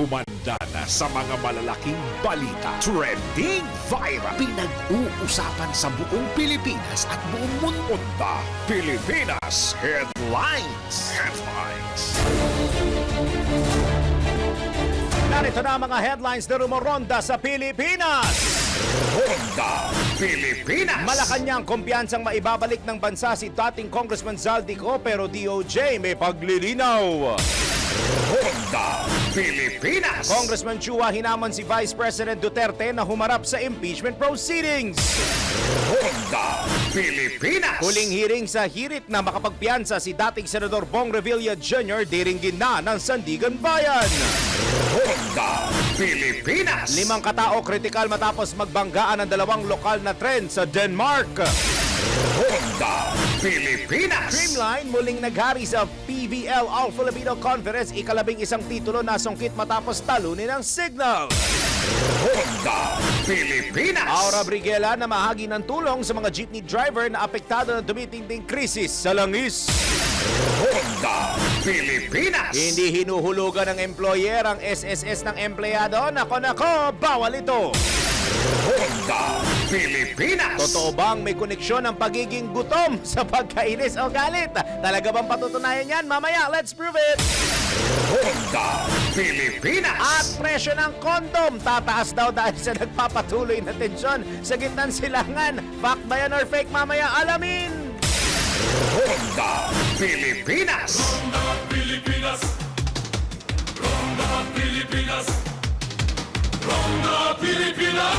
Humanda na sa mga malalaking balita. Trending viral. Pinag-uusapan sa buong Pilipinas at buong mundo. Pilipinas Headlines. Narito na ang mga headlines na rumoronda sa Pilipinas. Ronda Pilipinas. Malacanang kumpiyansang maibabalik ng bansa si dating Congressman Zaldico pero DOJ may paglilinaw. Ronda Pilipinas. Congressman Chua hinamon si Vice President Duterte na humarap sa impeachment proceedings. Ronda Pilipinas. Huling hearing sa hirit na makapagpiyansa si dating Senador Bong Revilla Jr. diringgin na ng Sandigan Bayan. Ronda Pilipinas. 5 katao kritikal matapos magbanggaan ng 2 lokal na tren sa Denmark. Ronda Pilipinas. Streamline muling naghari sa PVL All-Filipino Conference, ika-11 titulo na sungkit matapos talunin ang Signal. Ronda Pilipinas. Aura Briguela na mahagi ng tulong sa mga jeepney driver na apektado ng tumitinding krisis sa langis. Ronda Pilipinas. Hindi hinuhulugan ng employer ang SSS ng empleyado. Nako, bawal ito. Ronda Pilipinas. Totoo bang may koneksyon ang pagiging gutom sa pagkainis o galit? Talaga bang patutunayan yan? Mamaya, let's prove it! Ronda Pilipinas. At presyo ng kondom tataas daw dahil sa nagpapatuloy na tensyon sa gitnang silangan. Fact ba yan or fake? Mamaya alamin! Ronda Pilipinas. Ronda Pilipinas. Ronda Pilipinas. Ronda Pilipinas.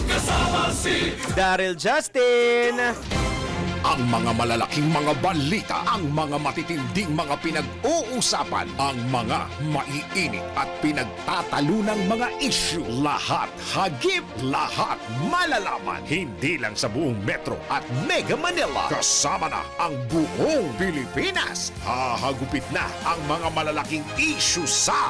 Kasama si Daryl Justin! Ang mga malalaking mga balita, ang mga matitinding mga pinag-uusapan, ang mga maiinit at pinagtatalunang mga issue. Lahat hagip, lahat malalaman. Hindi lang sa buong Metro at Mega Manila. Kasama na ang buong Pilipinas. Hahagupit na ang mga malalaking issue sa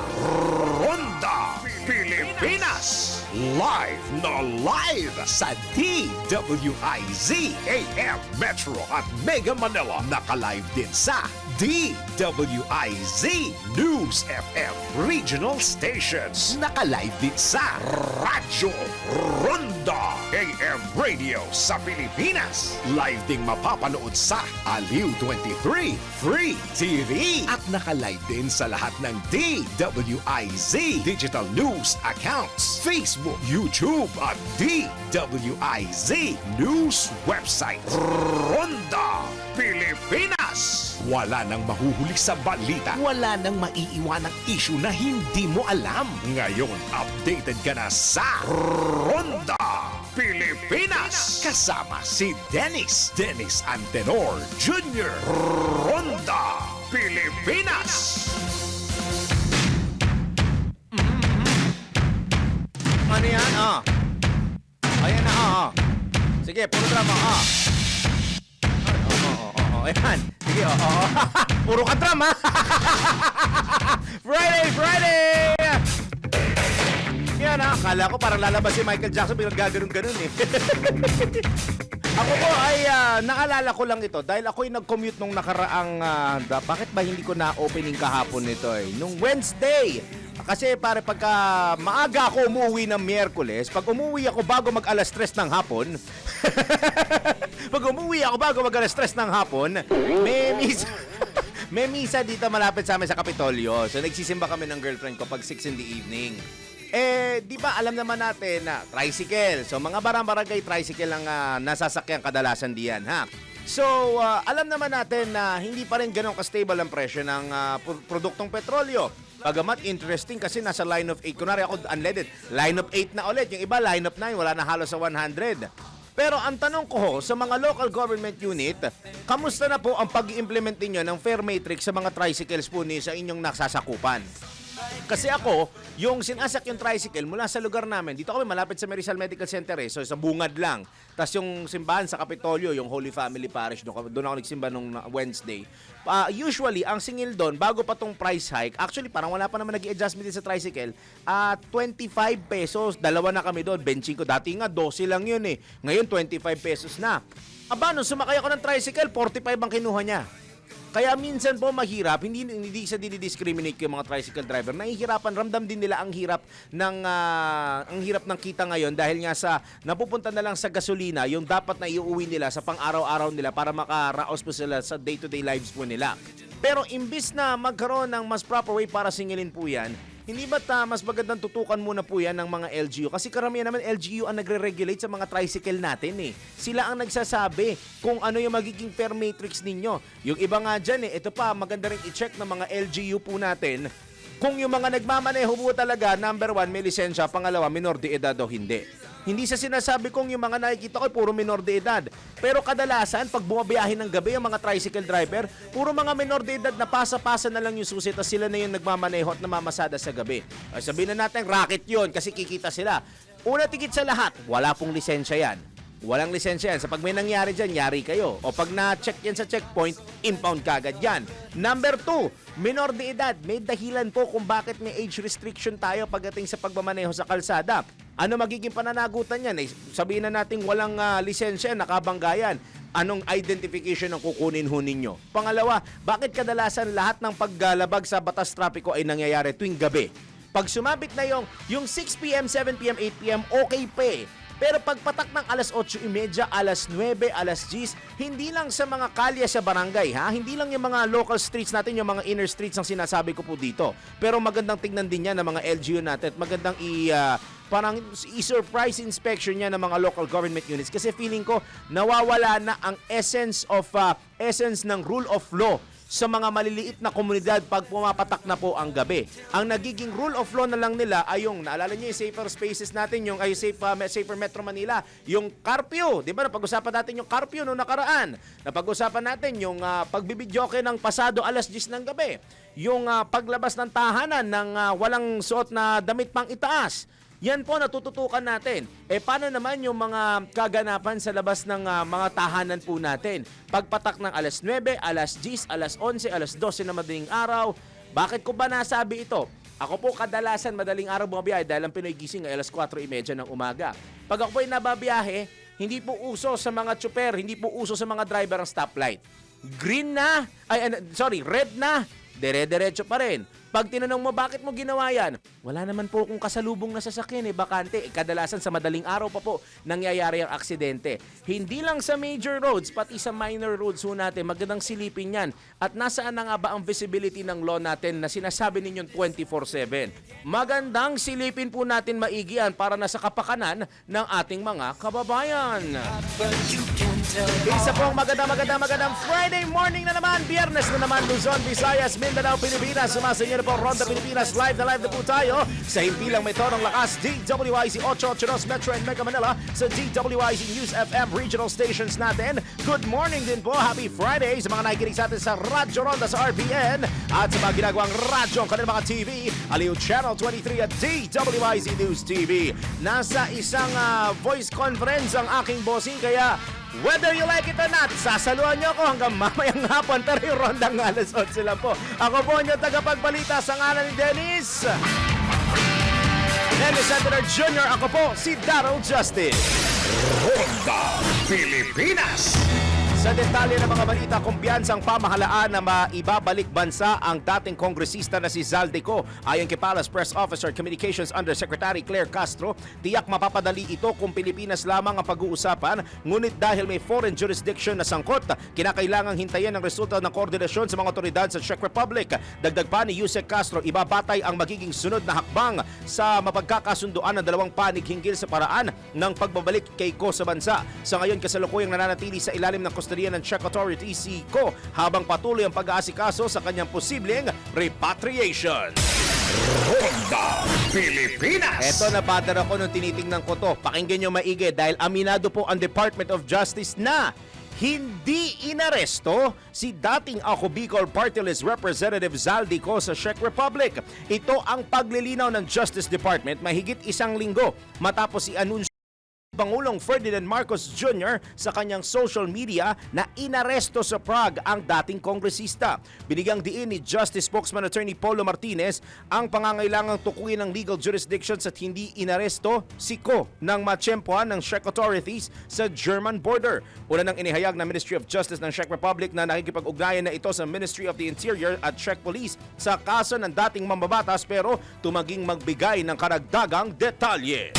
Ronda Pilipinas. Live na live sa DWIZ AM Metro at Mega Manila. Naka-live din sa DWIZ News FM Regional Stations. Naka-live din sa Radyo Ronda AM Radio sa Pilipinas. Live ding mapapanood sa Aliw 23 Free TV. At naka-live din sa lahat ng DWIZ Digital News accounts, Facebook, YouTube at DWIZ News website. Ronda Pilipinas. Wala nang mahuhuli sa balita. Wala nang maiiwanang issue na hindi mo alam. Ngayon, updated ka na sa Ronda Pilipinas. Kasama si Dennis Antenor Jr. Ronda Pilipinas. Ano yan? Ayan na, Sige, puro drama, Ayan. Sige, Puro ka drama. Friday! Yan, akala ko parang lalabas si Michael Jackson bilang gaganon-ganon eh. Ako po ay naalala ko lang ito dahil ako'y nag-commute nung nakaraang bakit ba hindi ko na-opening kahapon nito eh? Nung Wednesday. Kasi pare pagka maaga ako umuwi ng Miyerkules, pag umuwi ako bago mag alas 3 ng hapon, may misa dito malapit sa amin sa Kapitolyo. So nagsisimba kami ng girlfriend ko pag 6 in the evening. Di ba alam naman natin na tricycle. So mga barang-barangay tricycle ang nasasakyan kadalasan diyan, ha? So, alam naman natin na hindi pa rin ganun ka-stable ang presyo ng produktong petrolyo. Bagamat interesting kasi nasa line of 8. Kunwari ako unleaded, line of 8 na ulit. Yung iba line of 9, wala na halos sa 100. Pero ang tanong ko sa mga local government unit, kamusta na po ang pag-i-implement niyo ng fare matrix sa mga tricycles po niyo sa inyong nasasakupan? Kasi ako, yung sinasak yung tricycle mula sa lugar namin, dito kami malapit sa Rizal Medical Center so sa bungad lang. Tapos yung simbahan sa Kapitolyo, yung Holy Family Parish, doon ako nagsimba nung Wednesday. Usually, ang singil doon, bago pa tong price hike, actually parang wala pa naman nag-i-adjustment din sa tricycle, 25 pesos, dalawa na kami doon, benching ko. Dati nga, 12 lang yun eh. Ngayon, 25 pesos na. Aba, nung sumakay ako ng tricycle, 45 ang kinuha niya. Kaya minsan po mahirap, hindi sa dinidiscriminate ko yung mga tricycle driver. Nahihirapan, ramdam din nila ang hirap ng kita ngayon dahil nga sa napupunta na lang sa gasolina yung dapat na iuwi nila sa pang-araw-araw nila para makaraos po sila sa day-to-day lives po nila. Pero imbis na magkaroon ng mas proper way para singilin po yan, hindi ba't mas magandang tutukan muna po yan ng mga LGU? Kasi karamihan naman LGU ang nagre-regulate sa mga tricycle natin eh. Sila ang nagsasabi kung ano yung magiging fare matrix ninyo. Yung iba nga dyan ito pa, maganda rin i-check ng mga LGU po natin kung yung mga nagmamaneho po talaga, number 1, may lisensya, pangalawa, minor de edad o hindi. Hindi sa sinasabi kong yung mga nakikita ko puro minor de edad. Pero kadalasan, pag bumabiyahe ng gabi yung mga tricycle driver, puro mga minor de edad na pasa-pasa na lang yung susi at sila na yung nagmamaneho at namamasada sa gabi. Ay, sabihin na natin, racket yun kasi kikita sila. Una tigit sa lahat, wala pong lisensya yan. Walang lisensya yan. Sa pag may nangyari dyan, yari kayo. O pag na-check yan sa checkpoint, impound kagad yan. Number 2, minor de edad. May dahilan po kung bakit may age restriction tayo pagdating sa pagmamaneho sa kalsada. Ano magiging pananagutan yan? Sabihin na natin walang lisensya, nakabanggayan. Anong identification ang kukunin ho ninyo? Pangalawa, bakit kadalasan lahat ng paglalabag sa batas trapiko ay nangyayari tuwing gabi? Pag sumabit na yung 6 p.m., 7 p.m., 8 p.m., okay pa eh. Pero pagpatak ng alas 8:30, alas 9, alas 10, hindi lang sa mga kalye sa barangay, ha? Hindi lang yung mga local streets natin, yung mga inner streets ang sinasabi ko po dito. Pero magandang tignan din yan ng mga LGU natin at magandang parang i-surprise inspection niya ng mga local government units kasi feeling ko nawawala na ang essence ng rule of law sa mga maliliit na komunidad pag pumapatak na po ang gabi. Ang nagiging rule of law na lang nila ay yung, naalala niyo yung safer spaces natin, yung safer Metro Manila, yung curfew. Di ba, napag-usapan natin yung curfew noong nakaraan. Napag-usapan natin yung pagbibidyoke ng pasado alas 10 ng gabi. Yung paglabas ng tahanan ng walang suot na damit pang itaas. Yan po natututukan natin. Paano naman yung mga kaganapan sa labas ng mga tahanan po natin? Pagpatak ng alas 9, alas 10, alas 11, alas 12 na madaling araw. Bakit ko ba nasabi ito? Ako po kadalasan madaling araw bumabiyahe dahil ang Pinoy gising ay alas 4:30 ng umaga. Pag ako po ay nababiyahe, hindi po uso sa mga tsuper, hindi po uso sa mga driver ang stoplight. Red na, dire-diretso pa rin. Pag tinanong mo bakit mo ginawa yan, wala naman po akong kasalubong na sasakyan bakante. Kadalasan sa madaling araw pa po nangyayari ang aksidente. Hindi lang sa major roads, pati sa minor roads ho natin, magandang silipin yan. At nasaan na nga ba ang visibility ng law natin na sinasabi ninyong 24/7? Magandang silipin po natin maigi yan para nasa kapakanan ng ating mga kababayan. Isa pong magandang Friday morning na naman, Biyernes na naman, Luzon, Visayas, Mindanao, Pilipinas. Sumasayo na po Ronda Pilipinas, live na po tayo sa himpilang may tonong lakas, DWIC 882 Metro and Mega Manila, sa DWIC News FM regional stations natin. Good morning din po, happy Friday sa mga nakikinig sa atin sa Radyo Ronda sa RPN at sa mga ginagawang radyo ang kanilang mga TV, Aliw Channel 23 at DWIC News TV. Nasa isang voice conference ang aking bossing, kaya whether you like it or not, sasaluhan niyo ako hanggang mamayang hapon, pero yung rondang alas 11 lang po. Ako po niyo tagapagbalita sa ngalan ni Dennis Senator Jr. Ako po si Darrell Justin. Ronda Pilipinas. Sa detalye ng mga balita, kumpiyansang pamahalaan na maibabalik bansa ang dating kongresista na si Zaldico. Ayon kay Palace Press Officer Communications Undersecretary Claire Castro, tiyak mapapadali ito kung Pilipinas lamang ang pag-uusapan, ngunit dahil may foreign jurisdiction na sangkot, kinakailangang hintayin ang resulta ng koordinasyon sa mga otoridad sa Czech Republic. Dagdag pa ni Yusek Castro, ibabatay ang magiging sunod na hakbang sa mapagkakasunduan ng dalawang panig hinggil sa paraan ng pagbabalik kay Ko sa bansa. Sa ngayon, kasalukuyang nananatili sa ilalim ng kustodiya ng Czech authorities si Ko habang patuloy ang pag-aasikaso sa kanyang posibleng repatriation. Ronda Pilipinas. Eto, napadar ako nung tinitingnan ko to. Pakinggan nyo maigi dahil aminado po ang Department of Justice na hindi inaresto si dating Ako Bicol Party List Representative Zaldico sa Czech Republic. Ito ang paglilinaw ng Justice Department mahigit isang linggo matapos i-anunsyo Pangulong Ferdinand Marcos Jr. sa kanyang social media na inaresto sa Prague ang dating kongresista. Binigyang diin ni Justice Spokesman Attorney Polo Martinez ang pangangailangang tukuyin ng legal jurisdictions at hindi inaresto si Ko ng matsyempohan ng Czech authorities sa German border. Una nang inihayag ng Ministry of Justice ng Czech Republic na nakikipag-ugnayan na ito sa Ministry of the Interior at Czech Police sa kaso ng dating mambabatas pero tumaging magbigay ng karagdagang detalye.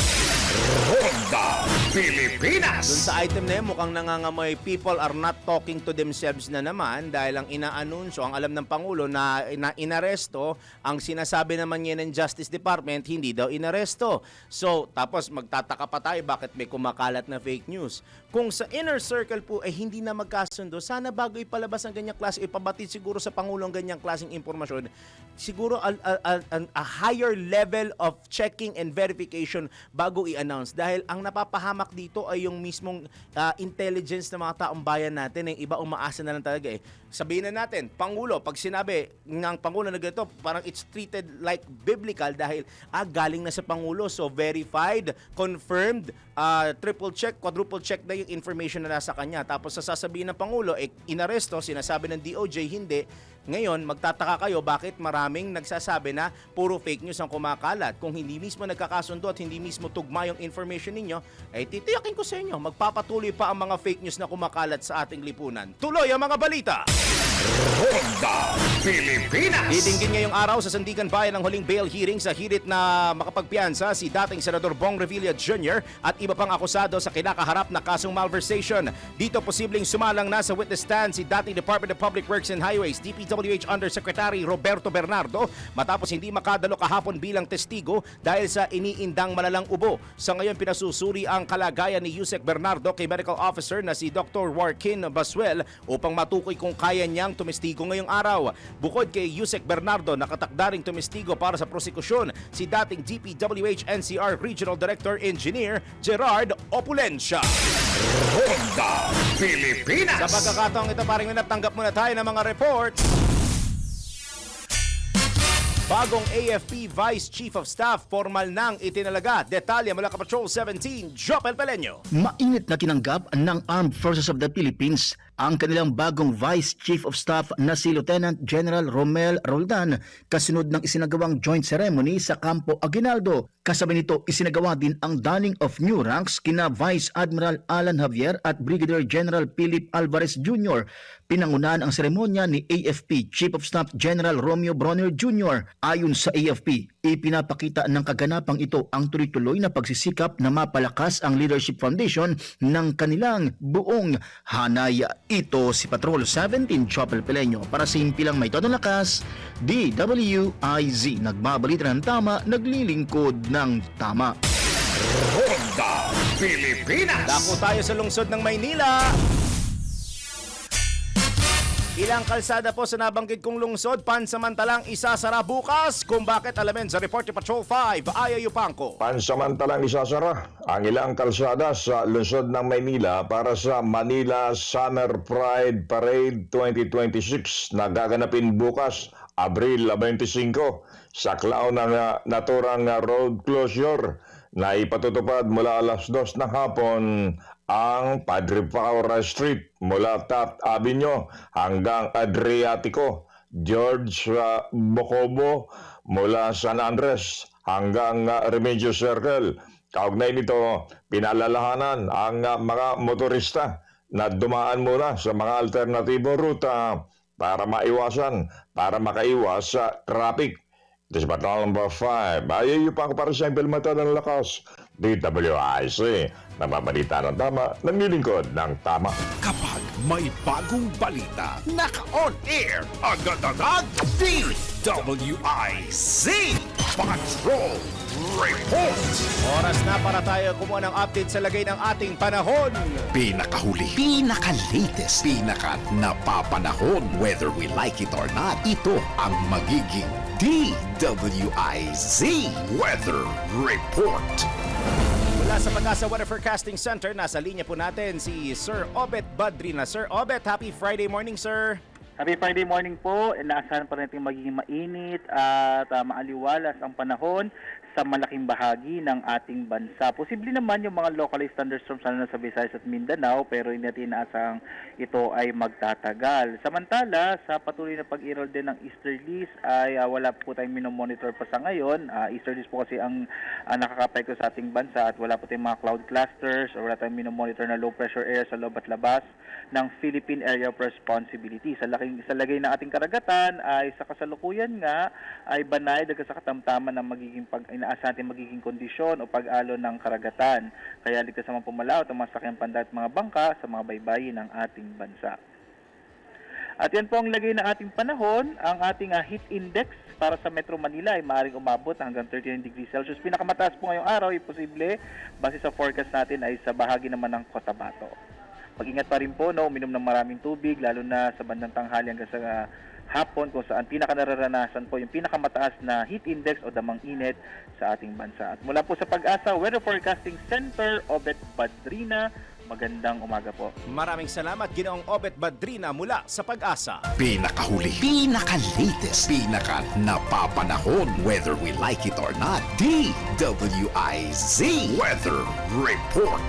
Ronda Dun Pilipinas. sa item na yun, mukhang nangangamoy people are not talking to themselves na naman dahil ang inaanunsyo, ang alam ng Pangulo na inaresto, ang sinasabi naman niya ng Justice Department, hindi daw inaresto. So, tapos magtataka pa tayo bakit may kumakalat na fake news. Kung sa inner circle po ay hindi na magkasundo, sana bago ipalabas ang ganyang klase, ipabatid siguro sa Pangulo ang ganyang klaseng impormasyon, siguro a higher level of checking and verification bago i-announce. Dahil ang napapahamak dito ay yung mismong intelligence ng mga taong bayan natin. Yung iba umaasa na lang talaga eh. Sabihin na natin, Pangulo, pag sinabi ng Pangulo na ganito, parang it's treated like biblical dahil galing na sa Pangulo. So verified, confirmed, triple check, quadruple check na yung information na nasa kanya. Tapos sasabihin ng Pangulo, inaresto, sinasabi ng DOJ, hindi. Ngayon, magtataka kayo bakit maraming nagsasabi na puro fake news ang kumakalat. Kung hindi mismo nagkakasundo at hindi mismo tugma yung information ninyo, ay titiyakin ko sa inyo, magpapatuloy pa ang mga fake news na kumakalat sa ating lipunan. Tuloy ang mga balita! Ronda Pilipinas. Didinggin ngayong araw sa Sandigan Bayan ang huling bail hearing sa hirit na makapagpiyansa si dating Senador Bong Revilla Jr. at iba pang akusado sa kinakaharap na kasong malversation. Dito posibleng sumalang na sa witness stand si dating Department of Public Works and Highways DPWH Undersecretary Roberto Bernardo matapos hindi makadalo kahapon bilang testigo dahil sa iniindang malalang ubo. Sa ngayon pinasusuri ang kalagayan ni Yusek Bernardo kay Medical Officer na si Dr. Joaquin Basuel upang matukoy kung kaya niyang tumestigo ngayong araw. Bukod kay Yusek Bernardo, nakatakda ring tumestigo para sa prosekusyon si dating DPWH NCR Regional Director Engineer Gerard Opulencia. Ronda Pilipinas. Sa pagkakataong ito, paring natanggap muna tayo ng mga reports. Bagong AFP Vice Chief of Staff, formal nang itinalaga. Detalye mula Kapatrol 17, Jopel Peleño. Mainit na tinanggap ng Armed Forces of the Philippines ang kanilang bagong Vice Chief of Staff na si Lieutenant General Romel Roldan kasunod ng isinagawang joint ceremony sa Campo Aguinaldo. Kasabay nito, isinagawa din ang donning of new ranks kina Vice Admiral Alan Javier at Brigadier General Philip Alvarez Jr. Pinangunahan ang seremonya ni AFP Chief of Staff General Romeo Bronner Jr. Ayon sa AFP, ipinapakita ng kaganapang ito ang tuloy-tuloy na pagsisikap na mapalakas ang leadership foundation ng kanilang buong hanay. Ito si Patrol 17 Chopel Peleño para sa himpilang may todong lakas, DWIZ. Nagbabalita ng tama, naglilingkod ng tama. Ronda Pilipinas. Dako tayo sa lungsod ng Maynila. Ilang kalsada po sa nabanggit kong lungsod pansamantalang isasara bukas. Kung bakit, alamin sa report ni Patrol 5, Aya Yupanco. Pansamantalang isasara ang ilang kalsada sa lungsod ng Maynila para sa Manila Summer Pride Parade 2026 na gaganapin bukas, Abril 25, sa klaw ng naturang road closure na ipatutupad mula alas 2 ng hapon ang Padre Paura Street mula Taft Avenue hanggang Adriatico, George Bocobo mula San Andres hanggang Remedios Circle. Kaugnay nito, pinalalahanan ang mga motorista na dumaan muna sa mga alternatibong ruta para makaiwas sa traffic. This is Patrol number 5. Ayaw pa ako para sa implemento ng lakas. DWIC. Namabalita ng tama, nanglilingkod ng tama. Kapag may bagong balita, naka-on air, agad-agad, DWIC Patrol Report. Oras na para tayo kumuha ng update sa lagay ng ating panahon. Pinakahuli, pinaka-latest, pinaka-napapanahon. Whether we like it or not, ito ang magiging DWIZ Weather Report. Mula sa Pag-asa Weather Forecasting Center, nasa linya po natin si Sir Obet Badrina. Sir Obet, happy Friday morning, sir. Happy Friday morning po. Inaasahan pa rin natin magiging mainit at maaliwalas ang panahon sa malaking bahagi ng ating bansa. Posible naman yung mga localized thunderstorms na sa Visayas at Mindanao, pero hindi natin inaasahang ito ay magtatagal. Samantala, sa patuloy na pag-iral din ng easterlies ay wala po tayong minomonitor pa sa ngayon. Easterlies po kasi ang nakakapekto sa ating bansa at wala po tayong mga cloud clusters o wala tayong minomonitor na low pressure area sa loob at labas ng Philippine Area of Responsibility. Sa lagay ng ating karagatan ay sa kasalukuyan nga ay banay dahil sa katamtaman ng inaasahan natin magiging kondisyon o pag-alon ng karagatan. Kaya ligtas naman pumalaot ang mga sakyang pandat at mga bangka sa mga baybayin ng ating bansa. At yan po ang lagay ng ating panahon. Ang ating heat index para sa Metro Manila ay maaaring umabot hanggang 39 degrees Celsius. Pinakamataas po ngayong araw ay posible base sa forecast natin ay sa bahagi naman ng Cotabato. Mag-ingat pa rin po, uminom ng maraming tubig, lalo na sa bandang tanghali hanggang sa hapon kung saan pinakanararanasan po yung pinakamataas na heat index o damang init sa ating bansa. At mula po sa Pag-asa Weather Forecasting Center, Obet Badrina, magandang umaga po. Maraming salamat, Ginoong Obet Badrina mula sa Pag-asa. Pinakahuli, pinaka-latest, pinaka-napapanahon, whether we like it or not. DWIZ Weather Report.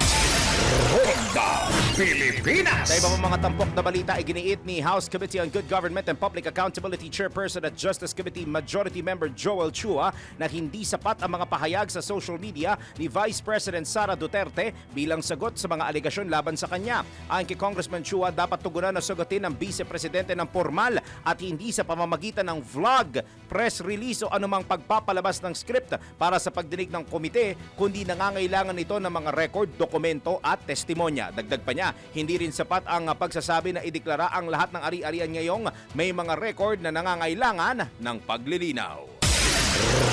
Ronda Pilipinas. Sa iba pang mga tampok na balita, iginiit ni House Committee on Good Government and Public Accountability Chairperson at Justice Committee Majority Member Joel Chua na hindi sapat ang mga pahayag sa social media ni Vice President Sara Duterte bilang sagot sa mga alegasyon laban sa kanya. Ayon kay Congressman Chua, dapat tugunan na sagutin ng Vice Presidente ng formal at hindi sa pamamagitan ng vlog, press release o anumang pagpapalabas ng script para sa pagdinig ng komite, kundi nangangailangan ito ng mga record, dokumento at testimonya. Dagdag pa niya, hindi rin sapat ang pagsasabi na ideklara ang lahat ng ari-arian ngayong may mga record na nangangailangan ng paglilinaw.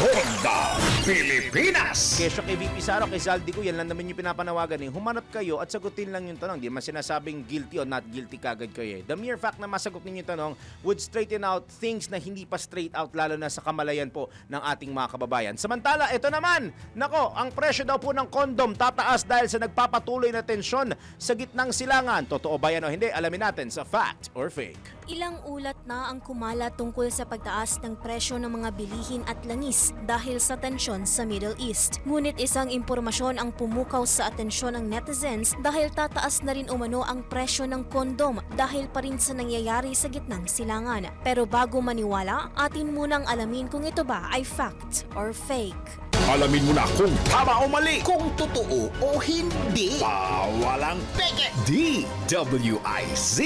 Ronda Pilipinas. Kesyo kay VP Sara, kay Zaldi ko, yan lang naman yung pinapanawagan. Humanap kayo at sagutin lang yung tanong. Di man sinasabing guilty o not guilty kagad kayo. The mere fact na masagot ninyo yung tanong would straighten out things na hindi pa straight out, lalo na sa kamalayan po ng ating mga kababayan. Samantala, ito naman, nako, ang presyo daw po ng kondom tataas dahil sa nagpapatuloy na tensyon sa gitnang silangan. Totoo ba yan o hindi? Alamin natin sa Fact or Fake. Ilang ulat na ang kumala tungkol sa pagtaas ng presyo ng mga bilihin at langis dahil sa tensyon sa Middle East. Ngunit isang impormasyon ang pumukaw sa atensyon ng netizens dahil tataas na rin umano ang presyo ng kondom dahil pa rin sa nangyayari sa gitnang silangan. Pero bago maniwala, atin munang alamin kung ito ba ay fact or fake. Alamin mo na kung tama o mali, kung totoo o hindi. Bawalang peke. DWIZ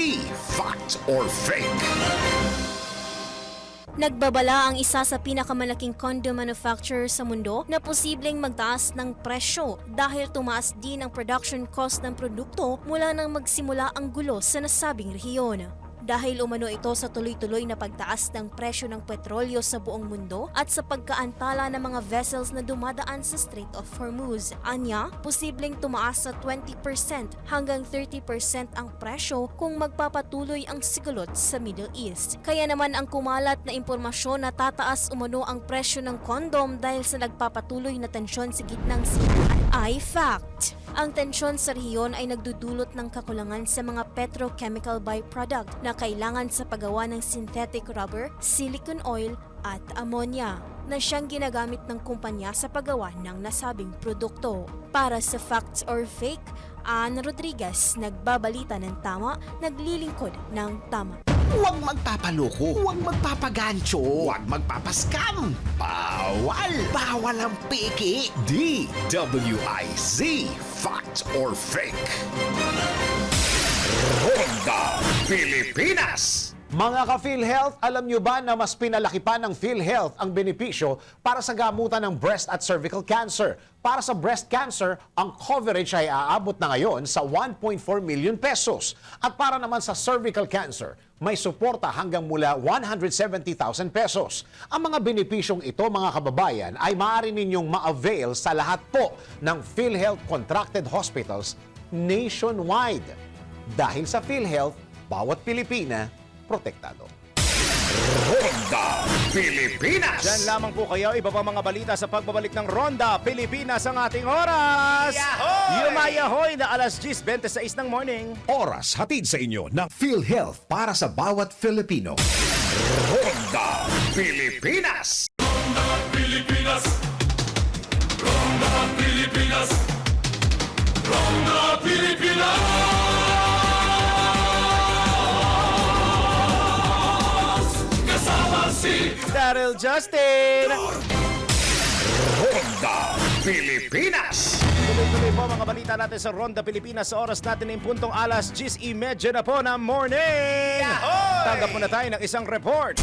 Fact or Fake. Nagbabala ang isa sa pinakamalaking condom manufacturer sa mundo na posibleng magtaas ng presyo dahil tumaas din ang production cost ng produkto mula nang magsimula ang gulo sa nasabing rehiyon. Dahil umano ito sa tuloy-tuloy na pagtaas ng presyo ng petrolyo sa buong mundo at sa pagkaantala ng mga vessels na dumadaan sa Strait of Hormuz. Anya, posibleng tumaas sa 20% hanggang 30% ang presyo kung magpapatuloy ang sigulot sa Middle East. Kaya naman ang kumalat na impormasyon na tataas umano ang presyo ng kondom dahil sa nagpapatuloy na tensyon sa gitnang silangan ay fact. Ang tensyon sa rehiyon ay nagdudulot ng kakulangan sa mga petrochemical byproduct na kailangan sa paggawa ng synthetic rubber, silicone oil at ammonia na siyang ginagamit ng kumpanya sa paggawa ng nasabing produkto. Para sa Facts or Fake, Ann Rodriguez, nagbabalita ng tama, naglilingkod ng tama. Huwag magpapaloko, huwag magpapagancho, huwag magpapaskam. Bawal! Bawal ang peke. DWIZ Fact or Fake. Ronda Pilipinas. Mga ka-PhilHealth, alam nyo ba na mas pinalaki pa ng PhilHealth ang benepisyo para sa gamutan ng breast at cervical cancer? Para sa breast cancer, ang coverage ay aabot na ngayon sa 1.4 million pesos. At para naman sa cervical cancer, may suporta hanggang mula 170,000 pesos. Ang mga benepisyong ito, mga kababayan, ay maaari ninyong ma-avail sa lahat po ng PhilHealth contracted hospitals nationwide. Dahil sa PhilHealth, bawat Pilipina, protektado. Ronda Pilipinas! Diyan lamang po kayo, iba pang mga balita sa pagbabalik ng Ronda Pilipinas ang ating oras. Yumayahoy na alas 10:26 ng morning. Oras hatid sa inyo ng PhilHealth para sa bawat Filipino. Ronda Pilipinas! Pilipinas, Ronda Pilipinas, Ronda Pilipinas. Kasama si Daryl Justin. Ronda Pilipinas! Tuloy-tuloy po mga balita natin sa Ronda Pilipinas sa oras natin ng puntong alas 10:30 na po ng morning. Tanggap muna tayo ng isang report.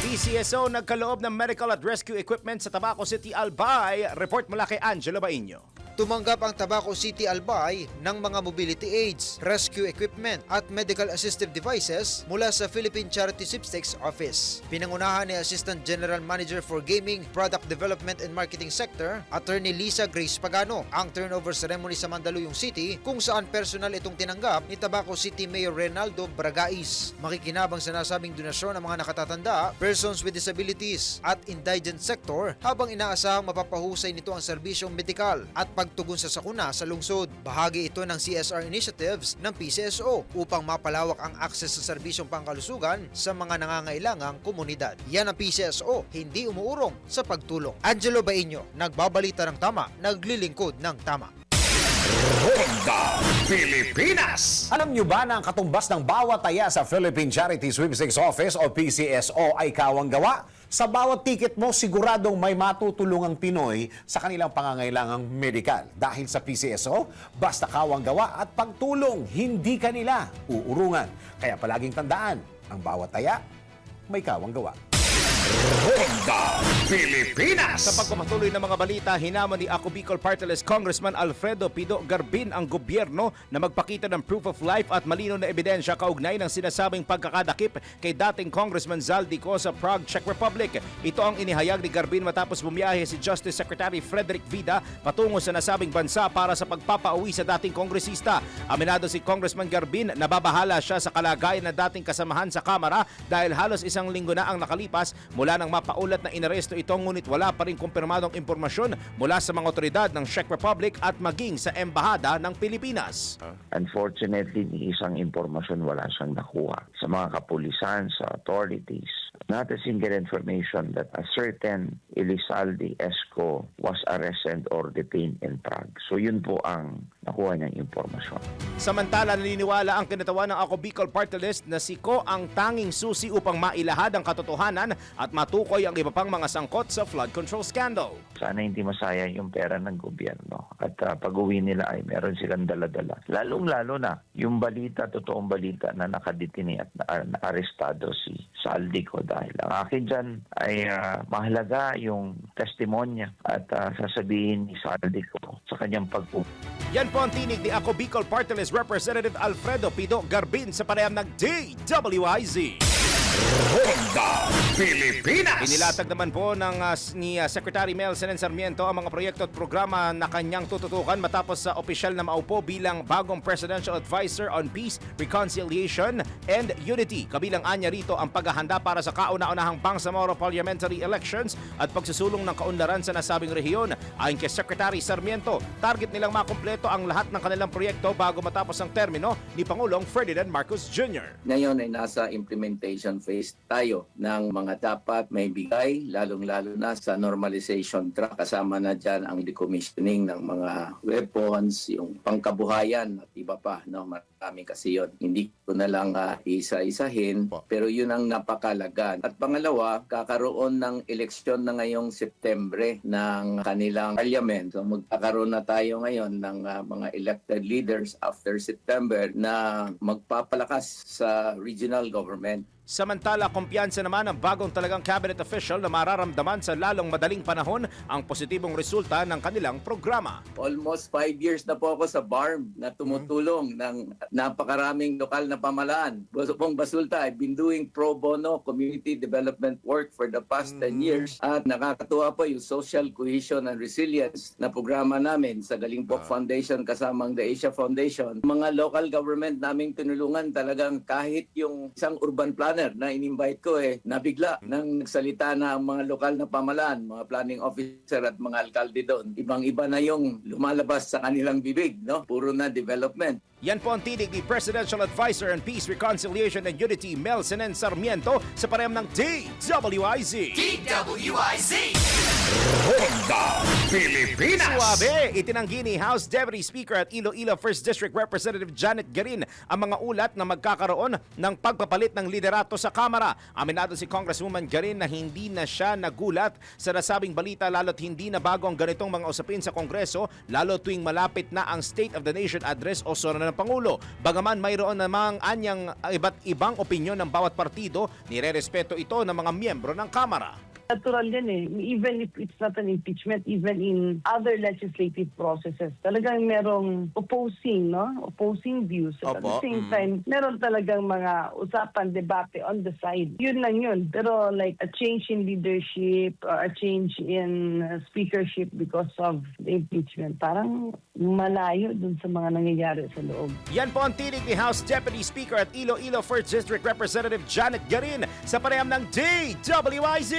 PCSO nagkaloob ng medical at rescue equipment sa Tabaco City, Albay. Report mula kay Angelo Bainio. Tumanggap ang Tabaco City, Albay ng mga mobility aids, rescue equipment at medical assistive devices mula sa Philippine Charity Sweepstakes Office. Pinangunahan ni Assistant General Manager for Gaming, Product Development and Marketing Sector, Attorney Lisa Grace Pagano, ang turnover ceremony sa Mandaluyong City kung saan personal itong tinanggap ni Tabaco City Mayor Reynaldo Bragais. Makikinabang sa nasabing donasyon ng mga nakatatanda, persons with disabilities at indigent sector habang inaasahang mapapahusay nito ang serbisyong medikal at pagtugon sa sakuna sa lungsod. Bahagi ito ng CSR initiatives ng PCSO upang mapalawak ang akses sa serbisyong pangkalusugan sa mga nangangailangang komunidad. Yan ang PCSO, hindi umuurong sa pagtulong. Angelo Bainio, nagbabalita ng tama, naglilingkod ng tama. Ronda Pilipinas! Alam nyo ba na ang katumbas ng bawat taya sa Philippine Charity Sweepstakes Office o PCSO ay kawang gawa? Sa bawat ticket mo, siguradong may matutulungang Pinoy sa kanilang pangangailangang medikal. Dahil sa PCSO, basta kawang gawa at pagtulong, hindi kanila uurungan. Kaya palaging tandaan, ang bawat taya, may kawang gawa. Ronda Pilipinas! Sa pagpapatuloy ng mga balita, hinamon ni Ako Bicol Party List Congressman Alfredo Pido Garbin ang gobyerno na magpakita ng proof of life at malinaw na ebidensya kaugnay ng sinasabing pagkakadakip kay dating Congressman Zaldico sa Prague, Czech Republic. Ito ang inihayag ni Garbin matapos bumiyahe si Justice Secretary Frederick Vida patungo sa nasabing bansa para sa pagpapauwi sa dating kongresista. Aminado si Congressman Garbin na babahala siya sa kalagayan na dating kasamahan sa Kamara dahil halos isang linggo na ang nakalipas mula nang mapaulat na inaresto ito ngunit wala pa rin kumpirmadong impormasyon mula sa mga otoridad ng Czech Republic at maging sa Embahada ng Pilipinas. Unfortunately, isang impormasyon wala siyang nakuha sa mga kapulisan, sa authorities. Not a single information that a certain Elizalde Esco was arrested or detained in Prague. So yun po ang nakuha niyang impormasyon. Samantala, naniniwala ang kinatawan ng Ako Bicol Party List na si Ko ang tanging susi upang mailahad ang katotohanan at matukoy ang iba pang mga sangkot sa flood control scandal. Sana hindi masaya yung pera ng gobyerno at pag-uwi nila ay meron silang dala-dala. Lalong-lalo na yung balita, totoong balita na nakadetini at naarestado si Zaldico dahil ang akin dyan ay mahalaga yung testimonya at sasabihin ni Zaldico sa kanyang pag-uwi. Yan po ang tinig ni Ako Bicol Party List Representative Alfredo Pido Garbin sa panayam ng DWIZ. Ronda Pilipinas! Inilatag naman po ni Secretary Mel Senen Sarmiento ang mga proyekto at programa na kanyang tututukan matapos sa opisyal na maupo bilang bagong Presidential Advisor on Peace, Reconciliation and Unity. Kabilang anya rito ang paghahanda para sa kauna-unahang Bangsamoro Parliamentary Elections at pagsusulong ng kaunlaran sa nasabing rehiyon. Ayon kay Secretary Sarmiento, target nilang makumpleto ang lahat ng kanilang proyekto bago matapos ang termino ni Pangulong Ferdinand Marcos Jr. Ngayon ay nasa implementation phase tayo ng mga dapat may bigay, lalong-lalo na sa normalization track. Kasama na dyan ang decommissioning ng mga weapons, yung pangkabuhayan at iba pa. No? Marami kasi yun. Hindi ko na lang isa-isahin, pero yun ang napakalaga. At pangalawa, kakaroon ng eleksyon na ngayong September ng kanilang parliament. So magkakaroon na tayo ngayon ng mga elected leaders after September na magpapalakas sa regional government. Samantala, kumpiyansa naman ang bagong talagang cabinet official na mararamdaman sa lalong madaling panahon ang positibong resulta ng kanilang programa. Almost 5 years na po ako sa BARM na tumutulong ng napakaraming lokal na pamalaan. Buong Basulta, I've been doing pro bono community development work for the past 10 years at nakakatuwa po yung social cohesion and resilience na programa namin sa Galingpok Foundation kasamang the Asia Foundation. Mga local government naming tinulungan talagang kahit yung isang urban planner na in-invite ko nabigla nang nagsalita na ang mga lokal na pamalaan, mga planning officer at mga alkalde doon. Ibang-iba na yung lumalabas sa kanilang bibig, no? Puro na development. Yan po ang tinig ni Presidential Advisor on Peace, Reconciliation and Unity, Mel Senen Sarmiento sa pareham ng DWIZ. Ronda Pilipinas. Suabe, itinanggi ni House Deputy Speaker at Iloilo 1st District Representative Janet Garin ang mga ulat na magkakaroon ng pagpapalit ng liderato sa Kamara. Aminado si Congresswoman Garin na hindi na siya nagulat sa nasabing balita lalo't hindi na bago ang ganitong mga usapin sa Kongreso lalo tuwing malapit na ang State of the Nation Address o sora ng Pangulo. Bagaman mayroon namang anyang iba't ibang opinyon ng bawat partido, nirerespeto ito ng mga miyembro ng Kamara. Natural yan even if it's not an impeachment, even in other legislative processes, talagang merong opposing views. At the same time, meron talagang mga usapan, debate on the side. Yun lang yun. Pero like a change in leadership or a change in speakership because of the impeachment, parang malayo dun sa mga nangyayari sa loob. Yan po ang tinig ni House Deputy Speaker at Iloilo 1st District Representative Janet Garin sa pareham ng DWIZ.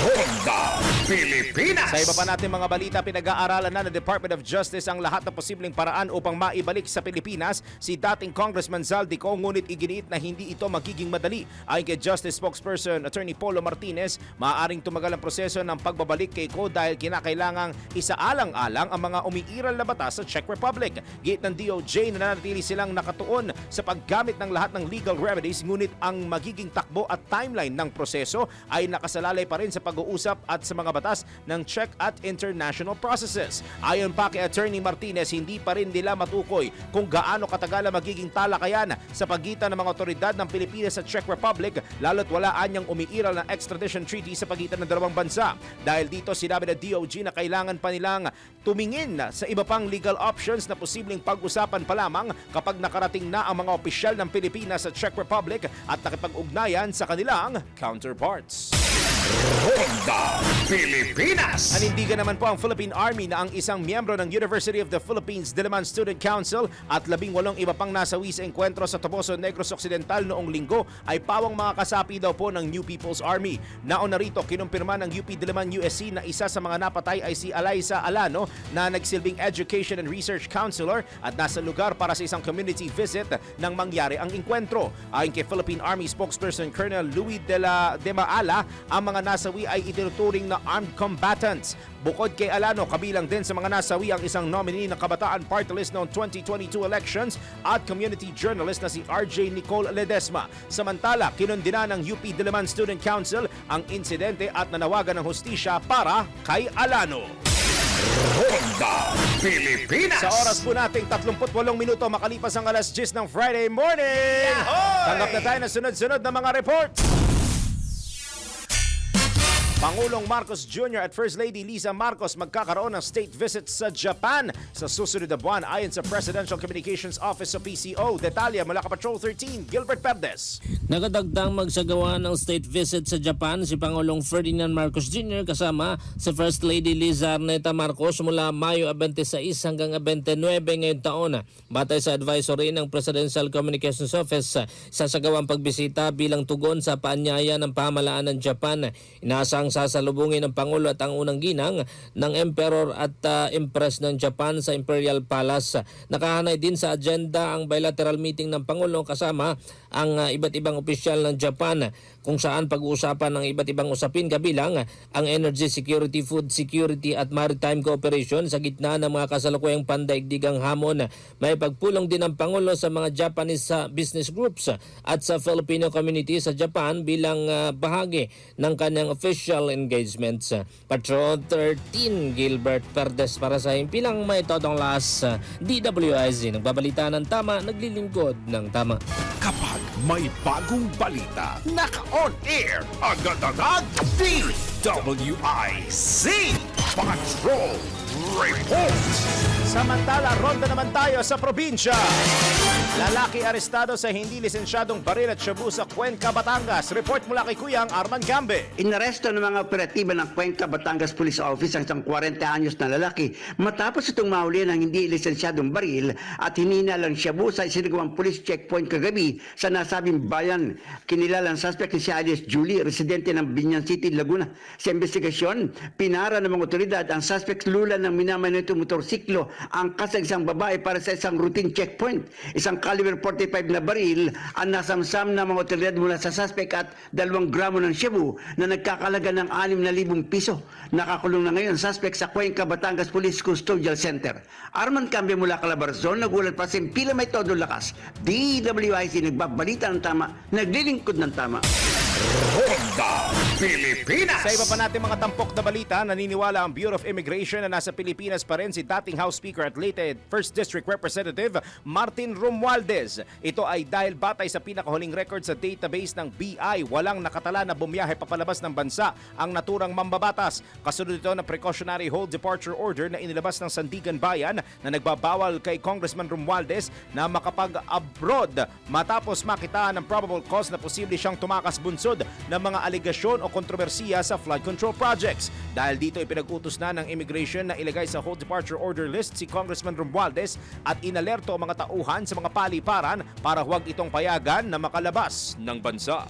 Ronda Pilipinas. Sa iba pa natin mga balita, pinag-aaralan na ng Department of Justice ang lahat ng posibleng paraan upang maibalik sa Pilipinas si dating Congressman Zaldico, ngunit iginiit na hindi ito magiging madali. Ayon kay Justice Spokesperson Attorney Polo Martinez, maaaring tumagal ang proseso ng pagbabalik kay Ko dahil kinakailangang isaalang-alang ang mga umiiral na batas sa Czech Republic. Giit ng DOJ na nanatili silang nakatuon sa paggamit ng lahat ng legal remedies, ngunit ang magiging takbo at timeline ng proseso ay nakasalalay pa rin sa pag-uusap at sa mga batas ng Czech at international processes. Ayon pa kay Attorney Martinez, hindi pa rin nila matukoy kung gaano katagal ang magiging talakayan sa pagitan ng mga otoridad ng Pilipinas at Czech Republic lalo't wala anyang umiiral na extradition treaty sa pagitan ng dalawang bansa. Dahil dito sinabi ng DOJ na kailangan pa nilang tumingin sa iba pang legal options na posibleng pag-usapan pa lamang kapag nakarating na ang mga opisyal ng Pilipinas at Czech Republic at nakipag-ugnayan sa kanilang counterparts. Ronda Pilipinas. Nanindigan naman po ang Philippine Army na ang isang miyembro ng University of the Philippines Diliman Student Council at 18 iba pang nasawi sa engkwentro sa Toboso, Negros Occidental noong linggo ay pawang mga kasapi daw po ng New People's Army. Nauna rito, kinumpirma ng UP Diliman USC na isa sa mga napatay ay si Alaysa Alano na nagsilbing Education and Research Counselor at nasa lugar para sa isang community visit nang mangyari ang engkwentro. Ayon kay Philippine Army spokesperson Colonel Louis de Maala, ang mga nasawi ay itinuturing na armed combatants. Bukod kay Alano, kabilang din sa mga nasawi ang isang nominee ng Kabataan Party List noong 2022 elections at community journalist na si RJ Nicole Ledesma. Samantala, kinundina ng UP Diliman Student Council ang insidente at nanawagan ng hustisya para kay Alano. Ronda Pilipinas. Sa oras po nating 38 minuto makalipas ang alas 10 ng Friday morning. Tanggap na tayo ng sunod-sunod na mga reports. Pangulong Marcos Jr. at First Lady Liza Marcos magkakaroon ng state visit sa Japan sa susunod na buwan ayon sa Presidential Communications Office o PCO. Detalye mula ka Patrol 13, Gilbert Perdes. Nakadagdang magsagawa ng state visit sa Japan si Pangulong Ferdinand Marcos Jr. kasama si First Lady Liza Arneta Marcos mula Mayo 26 hanggang 29 ngayong taon. Batay sa advisory ng Presidential Communications Office, sasagawang pagbisita bilang tugon sa paanyaya ng pamahalaan ng Japan. Inaasang sasalubungin ng Pangulo at ang unang ginang ng Emperor at Empress ng Japan sa Imperial Palace. Nakahanay din sa agenda ang bilateral meeting ng Pangulo kasama ang iba't ibang opisyal ng Japan kung saan pag-uusapan ng iba't ibang usapin kabilang ang energy security, food security at maritime cooperation sa gitna ng mga kasalukuyang pandaigdigang hamon. May pagpulong din ng Pangulo sa mga Japanese business groups at sa Filipino community sa Japan bilang bahagi ng kanyang official engagements. Patrol 13, Gilbert Perdes para sa himpilang may todong las DWIZ. Nagbabalita ng tama, naglilingkod ng tama. Kapag may bagong balita, naka-on air agad-agad DWIZ. Patrol Report! Samantala, ronda naman tayo sa probinsya. Lalaki arestado sa hindi lisensyadong baril at shabu sa Cuenca, Batangas. Report mula kay Kuyang Arman Gambe. Inaresto ng mga operatiba ng Cuenca, Batangas Police Office ang isang 40 anyos na lalaki matapos itong mahuli ng hindi lisensyadong baril at hinina lang shabu sa isinagawang police checkpoint kagabi sa nasabing bayan. Kinilalang suspect ni si Alice Julie, residente ng Binyan City, Laguna. Sa investigasyon, pinara ng mga otoridad ang suspect lula ng minamanito motorsiklo angkas sa isang babae para sa isang routine checkpoint. Isang caliber 45 na baril ang nasamsam ng mga otoridad mula sa suspect at 2 gramo ng shabu na nagkakalaga ng 6,000 piso. Nakakulong na ngayon suspect sa Cuenca, Batangas Police Custodial Center. Arman Cambio mula Calabarzon, nagulat pa sa pila may todo lakas. DWIC nagbabalita ng tama, naglilingkod ng tama. Ronda Pilipinas! Sa iba pa natin mga tampok na balita, naniniwala ang Bureau of Immigration na nasa Pilipinas pa rin si dating House Speaker at Leyte 1st District Representative Martin Romualdez. Ito ay dahil batay sa pinakahuling record sa database ng BI, walang nakatala na bumiyahe papalabas ng bansa ang naturang mambabatas. Kasunod ito ng precautionary hold departure order na inilabas ng Sandigan Bayan na nagbabawal kay Congressman Romualdez na makapag-abroad matapos makita ng probable cause na posible siyang tumakas bunsod ng mga aligasyon o kontrobersiya sa flood control projects. Dahil dito ipinag-utos na ng immigration na ilagay sa hold departure order list si Congressman Romualdez at inalerto ang mga tauhan sa mga paliparan para huwag itong payagan na makalabas ng bansa.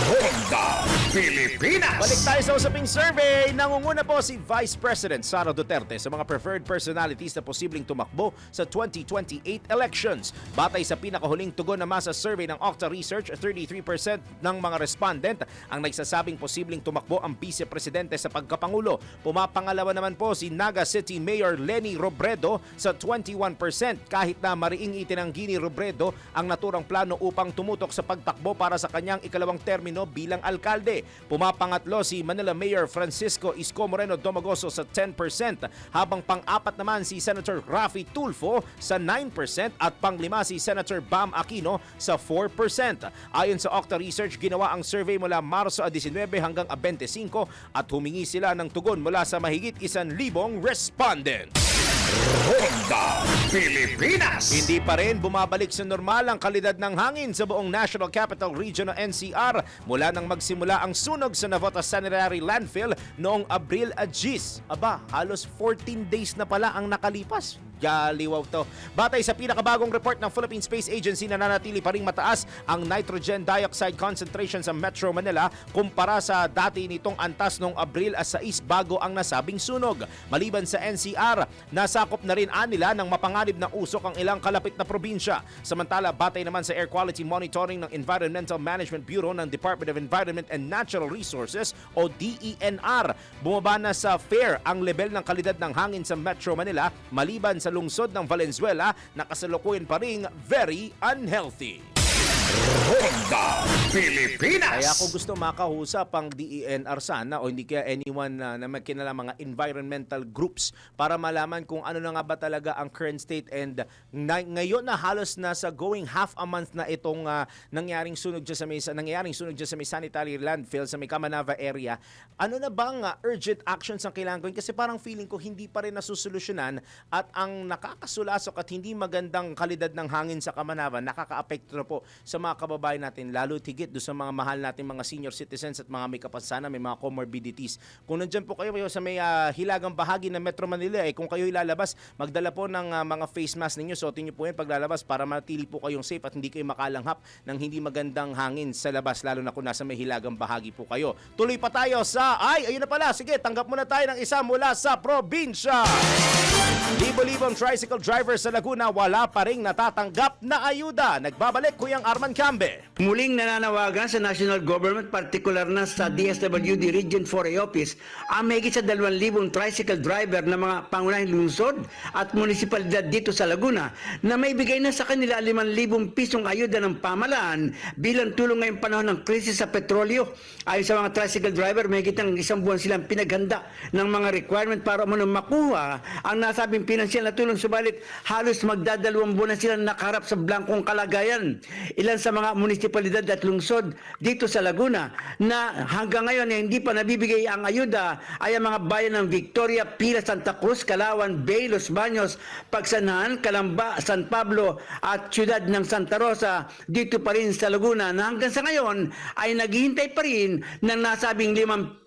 Ronda Pilipinas! Balik tayo sa usaping survey. Nangunguna po si Vice President Sara Duterte sa mga preferred personalities na posibleng tumakbo sa 2028 elections. Batay sa pinakahuling tugon na masa survey ng Octa Research, 33% ng mga respondent ang nagsasabing posibleng tumakbo ang Vice Presidente sa pagkapangulo. Pumapangalawa naman po si Naga City Mayor Lenny Robredo sa 21%, kahit na mariing itinanggi ni Robredo ang naturang plano upang tumutok sa pagtakbo para sa kanyang ikalawang termino bilang alkalde. Pumapangatlo si Manila Mayor Francisco Isko Moreno Domagoso sa 10%, habang pang-apat naman si Senator Raffy Tulfo sa 9% at pang-lima si Senator Bam Aquino sa 4%. Ayon sa Octa Research, ginawa ang survey mula Marso 19 hanggang 25 at humingi sila ng tugon mula sa mahigit 1,000 respondents. Ronda Pilipinas! Hindi pa rin bumabalik sa normal ang kalidad ng hangin sa buong National Capital Region o NCR mula nang magsimula ang sunog sa Navotas Sanitary Landfill noong Abril 10. Aba, halos 14 days na pala ang nakalipas. Galiwaw to. Batay sa pinakabagong report ng Philippine Space Agency, nananatili pa ring mataas ang nitrogen dioxide concentration sa Metro Manila kumpara sa dati nitong antas noong Abril 6 bago ang nasabing sunog. Maliban sa NCR, nasakop na rin nila ng mapanganib na usok ang ilang kalapit na probinsya. Samantala, batay naman sa air quality monitoring ng Environmental Management Bureau ng Department of Environment and Natural Resources o DENR, bumaba na sa fair ang level ng kalidad ng hangin sa Metro Manila maliban sa lungsod ng Valenzuela na kasalukuyan pa ring very unhealthy. Ronda Pilipinas! Kaya ako gusto makahusap ang DENR sana o hindi kaya anyone na may kinalaman mga environmental groups para malaman kung ano na nga ba talaga ang current state and ngayon na halos nasa going half a month na itong nangyaring sunog dyan sa may sanitary landfill sa may Kamanava area. Ano na bang urgent actions ang kailangan gawin? Kasi parang feeling ko hindi pa rin nasusolusyonan at ang nakakasulasok at hindi magandang kalidad ng hangin sa Kamanava nakaka-apekto na po sa mga kababayan natin, lalo tigit do sa mga mahal natin mga senior citizens at mga may kapansanan, may mga comorbidities. Kung nandyan po kayo sa may hilagang bahagi ng Metro Manila, kung kayo ilalabas, magdala po ng mga face mask ninyo, suotin nyo po yun paglalabas para matili po kayong safe at hindi kayo makalanghap ng hindi magandang hangin sa labas, lalo na kung nasa may hilagang bahagi po kayo. Tuloy pa tayo sa, ayun na pala, sige, tanggap muna tayo ng isa mula sa probinsya. Libo-libong tricycle driver sa Laguna wala pa ring natatanggap na ayuda. Nagbabalik Kuyang Arman Cambe. Muling nananawagan sa national government, partikular na sa DSWD Region 4A Office, ang mahigit sa 2,000 tricycle driver na mga pangunahing lungsod at munisipalidad dito sa Laguna na may bigay na sa kanila 5,000 pisong ayuda ng pamahalaan bilang tulong ngayong panahon ng krisis sa petrolyo. Ayon sa mga tricycle driver, mahigit ng 1 buwan silang pinaghanda ng mga requirement para makuha ang nasabing pinansyal na tulong, subalit halos magdadalawang buwan na silang nakaharap sa blankong kalagayan. ilan sa mga munisipalidad at lungsod dito sa Laguna na hanggang ngayon ay hindi pa nabibigay ang ayuda ay ang mga bayan ng Victoria, Pila, Santa Cruz, Calauan, Bay, Los Baños, Pagsanhan, Calamba, San Pablo at siyudad ng Santa Rosa dito pa rin sa Laguna na hanggang sa ngayon ay naghihintay pa rin ng nasabing 5,000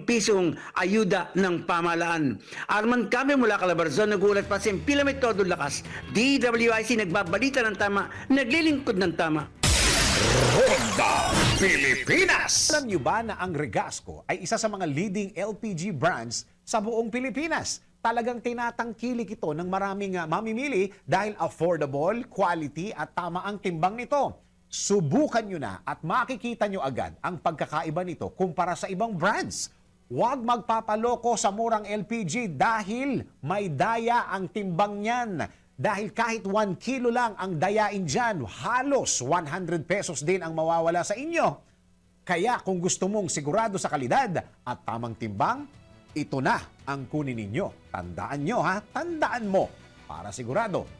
pisong ayuda ng pamahalaan. Arman kami mula Calabarzon, nagulat pa si Pilamet Todo Lakas. DWIC nagbabalita ng tama, naglilingkod ng tama. Ronda Pilipinas! Alam niyo ba na ang Regasco ay isa sa mga leading LPG brands sa buong Pilipinas? Talagang tinatangkilik ito ng maraming mamimili dahil affordable, quality at tama ang timbang nito. Subukan nyo na at makikita nyo agad ang pagkakaiba nito kumpara sa ibang brands. Huwag magpapaloko sa murang LPG dahil may daya ang timbang niyan. Dahil kahit 1 kilo lang ang dayain dyan, halos 100 pesos din ang mawawala sa inyo. Kaya kung gusto mong sigurado sa kalidad at tamang timbang, ito na ang kunin ninyo. Tandaan nyo ha, tandaan mo. Para sigurado,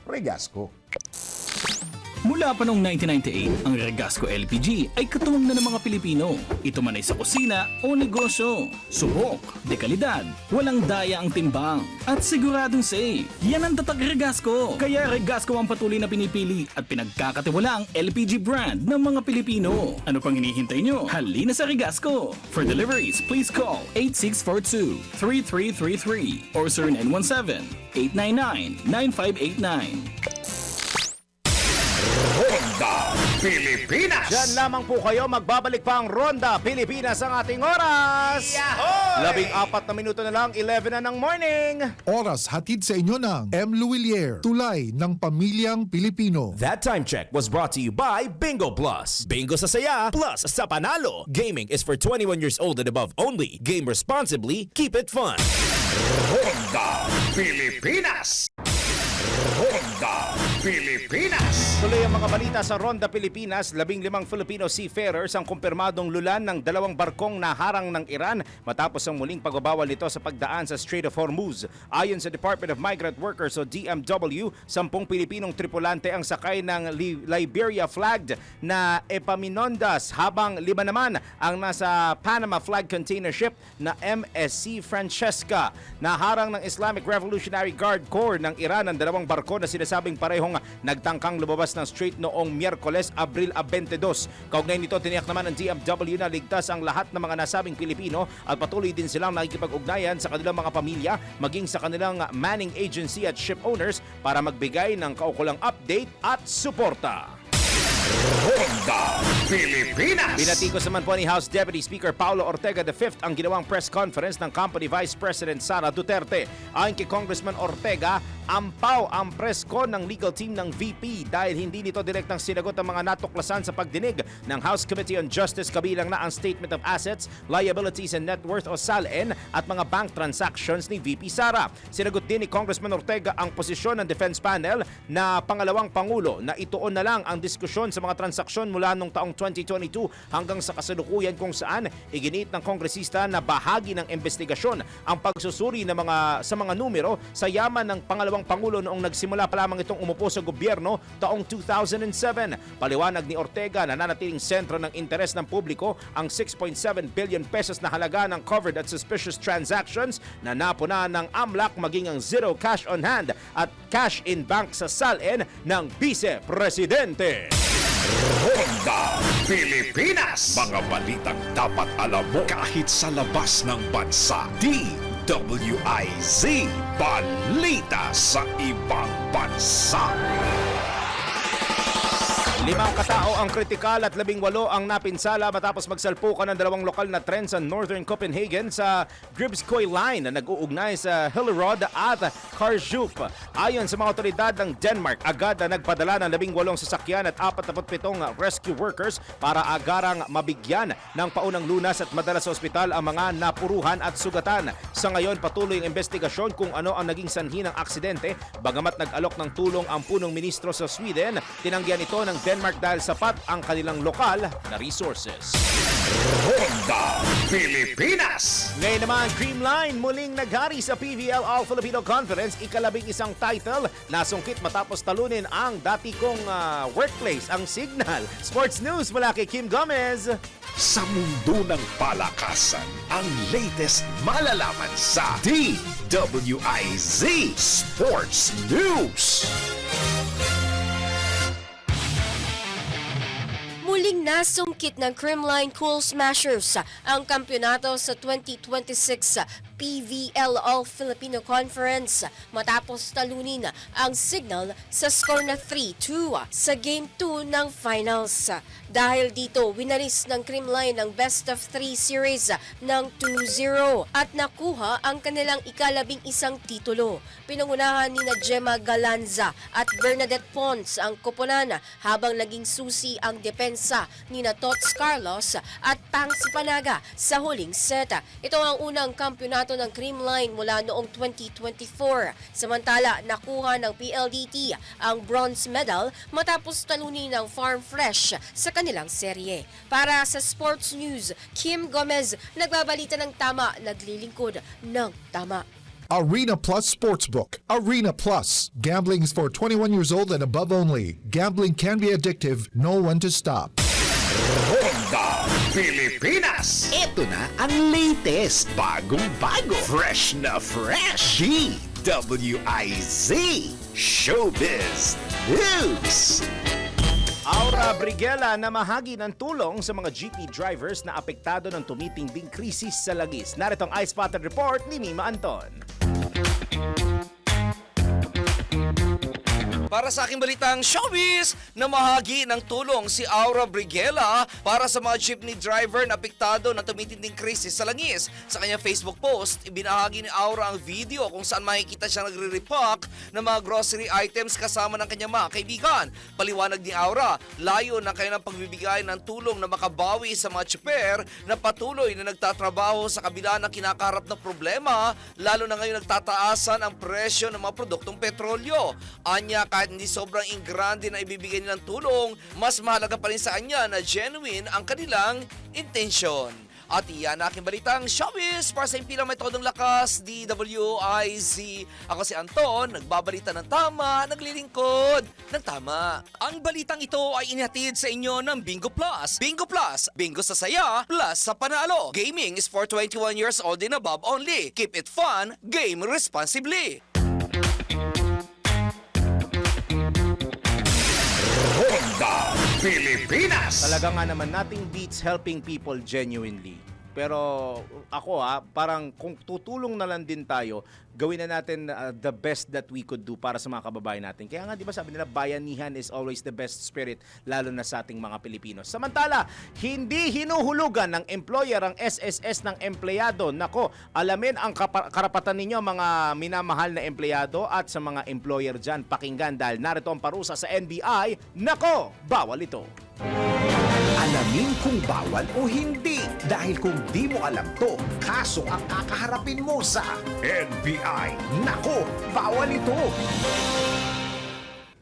Regasco. Mula pa noong 1998, ang Regasco LPG ay katuwang na ng mga Pilipino. Ito man ay sa kusina o negosyo. Subok, dekalidad, walang daya ang timbang, at siguradong safe. Yan ang tatag Regasco. Kaya Regasco ang patuloy na pinipili at pinagkakatiwala ang LPG brand ng mga Pilipino. Ano pang hinihintay nyo? Halina sa Regasco. For deliveries, please call 8642-3333 or 0917-899-9589. Ronda Pilipinas! Diyan lamang po kayo, magbabalik pa ang Ronda Pilipinas ang ating oras. 14 na minuto na lang, 11 na ng morning. Oras hatid sa inyo ng M. Luwilier, tulay ng pamilyang Pilipino. That time check was brought to you by Bingo Plus. Bingo sa saya, plus sa panalo. Gaming is for 21 years old and above only. Game responsibly, keep it fun. Ronda Pilipinas! Ronda Pilipinas! Tuloy ang mga balita sa Ronda Pilipinas. 15 Filipino seafarers ang kumpirmadong lulan ng 2 barkong naharang ng Iran matapos ang muling pagbabawal nito sa pagdaan sa Strait of Hormuz. Ayon sa Department of Migrant Workers o DMW, 10 Pilipinong tripulante ang sakay ng Liberia-flagged na Epaminondas habang 5 naman ang nasa Panama flag container ship na MSC Francesca. Naharang ng Islamic Revolutionary Guard Corps ng Iran ang 2 barko na sinasabing parehong nagtangkang lumabas ng strait noong Miyerkules, Abril 22. Kaugnay nito, tiniyak naman ng DMW na ligtas ang lahat ng mga nasabing Pilipino at patuloy din silang nakikipag-ugnayan sa kanilang mga pamilya maging sa kanilang manning agency at ship owners para magbigay ng kaukulang update at suporta. Ronda Pilipinas! Pinatikos naman po ni House Deputy Speaker Paulo Ortega V ang ginawang press conference ng Company Vice President Sara Duterte. Ayon kay Congressman Ortega, ampaw ang press con ng legal team ng VP dahil hindi nito direktang sinagot ang mga natuklasan sa pagdinig ng House Committee on Justice kabilang na ang Statement of Assets, Liabilities and Net Worth o SALN at mga bank transactions ni VP Sara. Sinagot din ni Congressman Ortega ang posisyon ng Defense Panel na pangalawang Pangulo na ituon na lang ang diskusyon sa mga transaksyon mula noong taong 2022 hanggang sa kasalukuyan kung saan iginit ng kongresista na bahagi ng investigasyon ang pagsusuri ng sa mga numero sa yaman ng pangalawang Pangulo noong nagsimula pa lamang itong umupo sa gobyerno taong 2007. Paliwanag ni Ortega na nanatiling sentro ng interes ng publiko ang 6.7 billion pesos na halaga ng covered at suspicious transactions na napuna ng AMLAC maging ang zero cash on hand at cash in bank sa SALN ng Vice Presidente. Ronda Pilipinas! Mga balitang dapat alam mo kahit sa labas ng bansa. DWIZ Balita sa ibang bansa. 5 katao ang kritikal at 18 ang napinsala matapos magsalpukan ng 2 lokal na tren sa Northern Copenhagen sa Gribskøy Line na nag-uugnay sa Hillerød at Karsjup. Ayon sa mga otoridad ng Denmark, agad na nagpadala ng 18 sasakyan at 47 rescue workers para agarang mabigyan ng paunang lunas at madala sa ospital ang mga napuruhan at sugatan. Sa ngayon, patuloy ang investigasyon kung ano ang naging sanhi ng aksidente. Bagamat nag-alok ng tulong ang punong ministro sa Sweden, tinanggihan ito ng Denmark Denmark dahil sapat ang kanilang lokal na resources. Ronda Pilipinas! Ngayon naman, Creamline muling naghari sa PVL All-Filipino Conference, ika-11 title, nasungkit matapos talunin ang dati kong workplace, ang Signal. Sports News mula kay Kim Gomez. Sa mundo ng palakasan, ang latest malalaman sa DWIZ Sports News. Muling nasungkit ng Creamline Cool Smashers ang kampyonato sa 2026 PVL All-Filipino Conference matapos talunin ang Signal sa score na 3-2 sa Game 2 ng Finals. Dahil dito, winaris ng Creamline ang Best of 3 series ng 2-0 at nakuha ang kanilang ika-11 titulo. Pinangunahan ni Gemma Galanza at Bernadette Pons ang koponan habang naging susi ang depensa ni Tots Carlos at Pangs Panaga sa huling set. Ito ang unang kampyonato ng Creamline mula noong 2024. Samantala, nakuha ng PLDT ang bronze medal matapos talunin ng Farm Fresh sa kanilang serye. Para sa Sports News, Kim Gomez, nagbabalita ng tama, naglilingkod ng tama. Arena Plus Sportsbook. Arena Plus. Gambling is for 21 years old and above only. Gambling can be addictive. Know when to stop. Ronda Pilipinas! Ito na ang latest, bagong-bago, fresh na fresh, DWIZ Showbiz News! Aura Briguela na mahagi ng tulong sa mga jeepney drivers na apektado ng tumitinding krisis sa Lagis. Narito ang iSpotted Report ni Mima Anton. Para sa aking balitang showbiz, namahagi ng tulong si Aura Briguela para sa mga jeepney driver na apektado ng tumitinding krisis sa Langis. Sa kanyang Facebook post, ibinahagi ni Aura ang video kung saan makikita siya nagre-repack ng mga grocery items kasama ng kanyang mga kaibigan. Paliwanag ni Aura, layo na kayo ng pagbibigay ng tulong na makabawi sa mga tsuper na patuloy na nagtatrabaho sa kabila ng kinakaharap na problema, lalo na ngayon nagtataasan ang presyo ng mga produktong petrolyo. Anya, kahit hindi sobrang ingrande na ibibigay nilang tulong, mas mahalaga pa rin sa kanya na genuine ang kanilang intensyon. At iyan ang aking balitang showbiz para sa impilang may todong lakas, DWIZ. Ako si Anton, nagbabalita ng tama, naglilingkod ng tama. Ang balitang ito ay inihatid sa inyo ng Bingo Plus. Bingo Plus, bingo sa saya, plus sa panalo. Gaming is for 21 years old and above only. Keep it fun, game responsibly. Ronda Pilipinas! Talaga nga naman, nothing beats helping people genuinely. Pero ako parang kung tutulong na lang din tayo, gawin na natin the best that we could do para sa mga kababayan natin. Kaya nga, di ba sabi nila, bayanihan is always the best spirit, lalo na sa ating mga Pilipino. Samantala, hindi hinuhulugan ng employer ang SSS ng empleyado. Nako, alamin ang karapatan ninyo, mga minamahal na empleyado at sa mga employer dyan. Pakinggan dahil narito ang parusa sa NBI. Nako, bawal ito. Alamin kung bawal o hindi. Dahil kung di mo alam to, kaso ang kakaharapin mo sa NBI. Nako, bawal ito!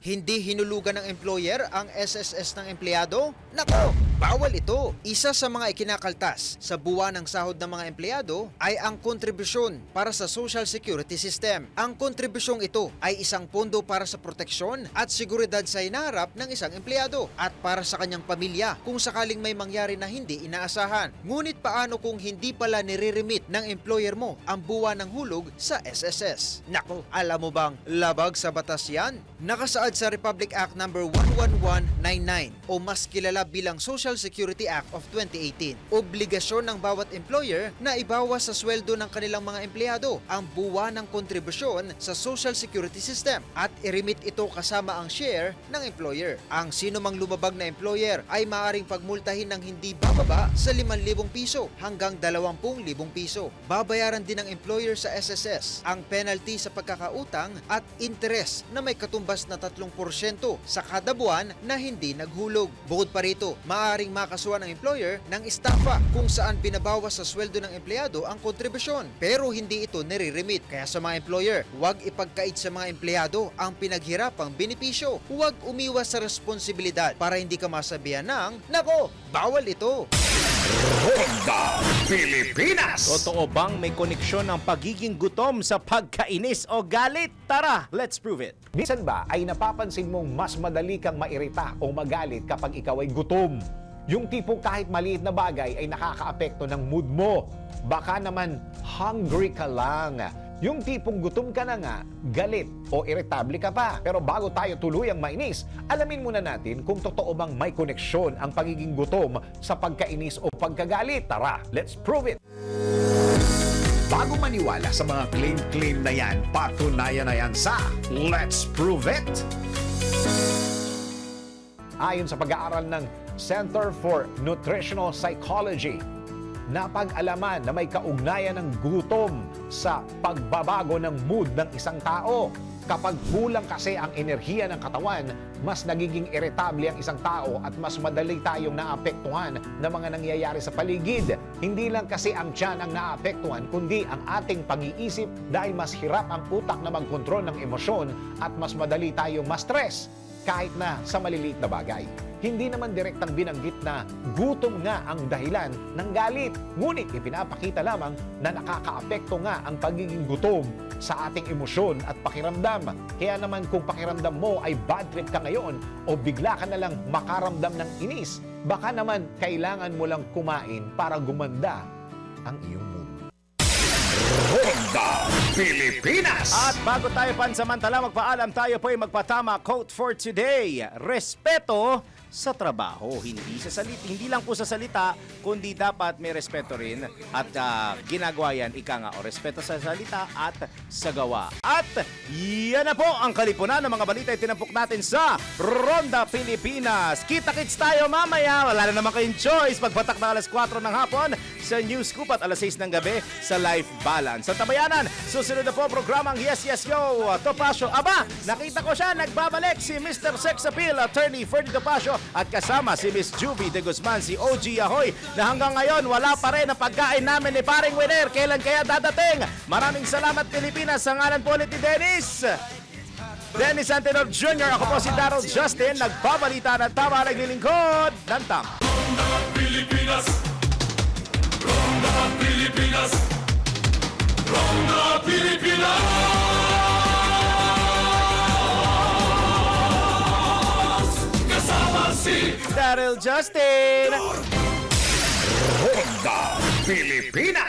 Hindi hinulugan ng employer ang SSS ng empleyado? Nako, bawal ito. Isa sa mga ikinakaltas sa buwan ng sahod ng mga empleyado ay ang kontribusyon para sa Social Security System. Ang kontribusyong ito ay isang pondo para sa proteksyon at seguridad sa hinaharap ng isang empleyado at para sa kanyang pamilya kung sakaling may mangyari na hindi inaasahan. Ngunit paano kung hindi pala nire-remit ng employer mo ang buwan ng hulog sa SSS? Nako, alam mo bang labag sa batas yan? Nakasaad sa Republic Act No. 11199 o mas kilala bilang Social Security Act of 2018. Obligasyon ng bawat employer na ibawas sa sweldo ng kanilang mga empleyado ang buwan ng kontribusyon sa Social Security System at i-remit ito kasama ang share ng employer. Ang sino mang lumabag na employer ay maaaring pagmultahin ng hindi bababa sa 5,000 piso hanggang 20,000 piso. Babayaran din ng employer sa SSS ang penalty sa pagkakautang at interest na may katumbas na 3% sa kada buwan na hindi naghulog. Bukod pa rito, maaari maaaring makasuhan ng employer ng estafa kung saan binabawas sa sweldo ng empleyado ang kontribusyon pero hindi ito nire-remit. Kaya sa mga employer, huwag ipagkait sa mga empleyado ang pinaghirapang benepisyo. Huwag umiwas sa responsibilidad para hindi ka masabihan ng, nako, bawal ito. Ronda Pilipinas! Totoo bang may koneksyon ng pagiging gutom sa pagkainis o galit? Tara, let's prove it. Minsan ba ay napapansin mong mas madali kang mairita o magalit kapag ikaw ay gutom? Yung tipong kahit maliit na bagay ay nakakaapekto ng mood mo. Baka naman hungry ka lang. Yung tipong gutom ka na nga, galit o irritable ka pa. Pero bago tayo tuluyang mainis, alamin muna natin kung totoo bang may koneksyon ang pagiging gutom sa pagkainis o pagkagalit. Tara, let's prove it! Bago maniwala sa mga claim-claim na yan, patunayan na yan sa Let's Prove It! Ayon sa pag-aaral ng Center for Nutritional Psychology, napag-alaman na may kaugnayan ng gutom sa pagbabago ng mood ng isang tao. Kapag kulang kasi ang enerhiya ng katawan, mas nagiging irritable ang isang tao at mas madali tayong naapektuhan ng mga nangyayari sa paligid. Hindi lang kasi ang tiyan ang naapektuhan, kundi ang ating pag-iisip dahil mas hirap ang utak na magkontrol ng emosyon at mas madali tayong ma-stress kahit na sa maliliit na bagay. Hindi naman direktang binanggit na gutom nga ang dahilan ng galit. Ngunit ipinapakita lamang na nakakaapekto nga ang pagiging gutom sa ating emosyon at pakiramdam. Kaya naman kung pakiramdam mo ay bad trip ka ngayon o bigla ka na lang makaramdam ng inis, baka naman kailangan mo lang kumain para gumanda ang iyong mood. Ronda Pilipinas! At bago tayo pansamantala magpaalam, tayo po ay magpatama quote for today. Respeto sa trabaho, hindi lang po sa salita, kundi dapat may respeto rin at ginagawa yan, ika nga, o respeto sa salita at sa gawa. At yan na po ang kalipunan ng mga balita ay tinampok natin sa Ronda Pilipinas. Kita-kits tayo mamaya, wala na naman kayong choice, pagpatak ng alas 4 ng hapon sa News Scoop at alas 6 ng gabi sa Life Balance. Sa Tabayanan, susunod na po programang Yes Yes Yo, Topacio. Aba, nakita ko siya, nagbabalik si Mr. Sex Appeal, Attorney Ferdy Topacio, at kasama si Miss Juvie de Guzman, si OG Ahoy, na hanggang ngayon wala pa rin ang pagkain namin ni Paring Winner. Kailan kaya dadating? Maraming salamat Pilipinas. Sa ngalan po ulit ni Dennis Antenor Jr. Ako po si Darrell Justin, nagbabalita ng tama, naglilingkod ng tama. Ronda Pilipinas, Ronda Pilipinas, Ronda Pilipinas. Darrell Justin. Ronda Pilipinas!